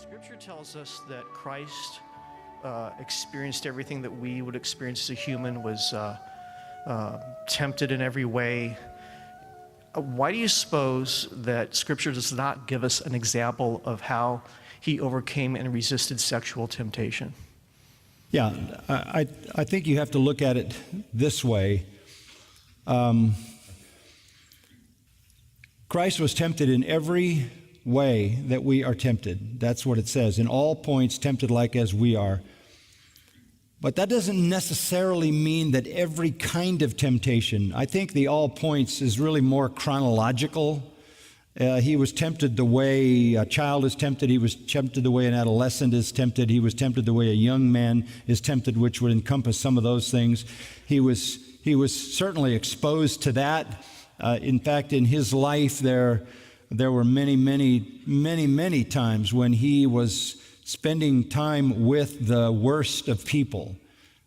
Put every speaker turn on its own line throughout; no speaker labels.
Scripture tells us that Christ experienced everything that we would experience as a human, was tempted in every way. Why do you suppose that Scripture does not give us an example of how he overcame and resisted sexual temptation?
Yeah, I think you have to look at it this way. Christ was tempted in every way that we are tempted. That's what it says. In all points, tempted like as we are. But that doesn't necessarily mean that every kind of temptation. I think the all points is really more chronological. He was tempted the way a child is tempted. He was tempted the way an adolescent is tempted. He was tempted the way a young man is tempted, which would encompass some of those things. He was certainly exposed to that. In fact, in his life, there were many times when he was spending time with the worst of people,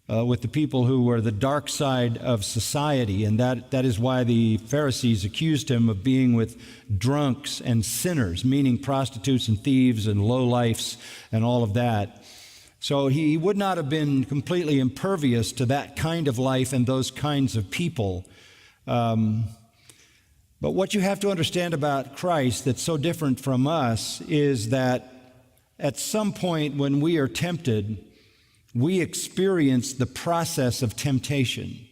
with the people who were the dark side of society. And that is why the Pharisees accused him of being with drunks and sinners, meaning prostitutes and thieves and lowlifes and all of that. So he would not have been completely impervious to that kind of life and those kinds of people. But what you have to understand about Christ that's so different from us is that at some point when we are tempted, we experience the process of temptation.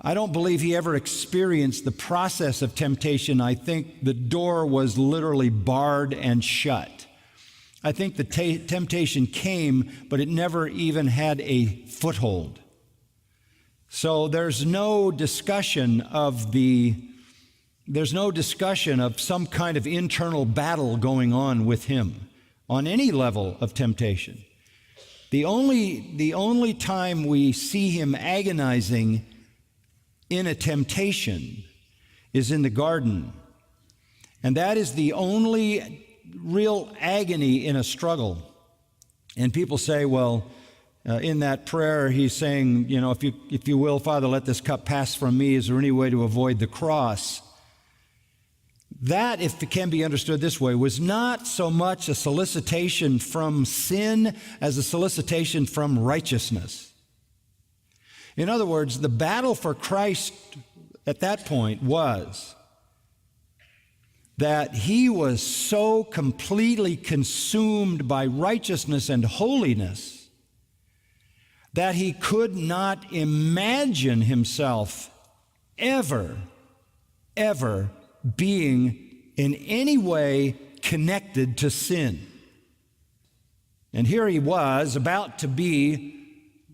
I don't believe he ever experienced the process of temptation. I think the door was literally barred and shut. I think the temptation came, but it never even had a foothold. So there's no discussion of some kind of internal battle going on with him on any level of temptation. The only time we see him agonizing in a temptation is in the garden. And that is the only real agony in a struggle. And people say, well, in that prayer, he's saying, if you will, Father, let this cup pass from me. Is there any way to avoid the cross? That, if it can be understood this way, was not so much a solicitation from sin as a solicitation from righteousness. In other words, the battle for Christ at that point was that he was so completely consumed by righteousness and holiness that he could not imagine himself ever being in any way connected to sin. And here he was about to be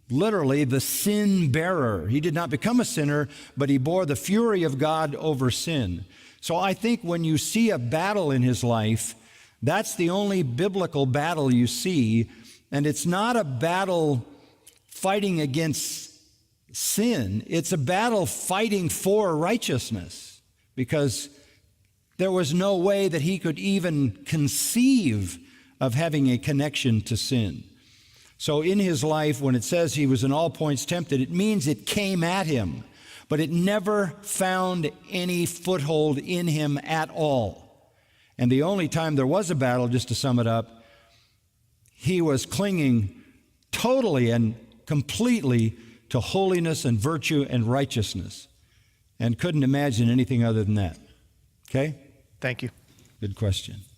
literally the sin bearer. He did not become a sinner, but he bore the fury of God over sin. So I think when you see a battle in his life, that's the only biblical battle you see, and it's not a battle fighting against sin. It's a battle fighting for righteousness, because there was no way that he could even conceive of having a connection to sin. So in his life, when it says he was in all points tempted, it means it came at him, but it never found any foothold in him at all. And the only time there was a battle, just to sum it up, he was clinging totally and completely to holiness and virtue and righteousness, and couldn't imagine anything other than that. Okay?
Thank you.
Good question.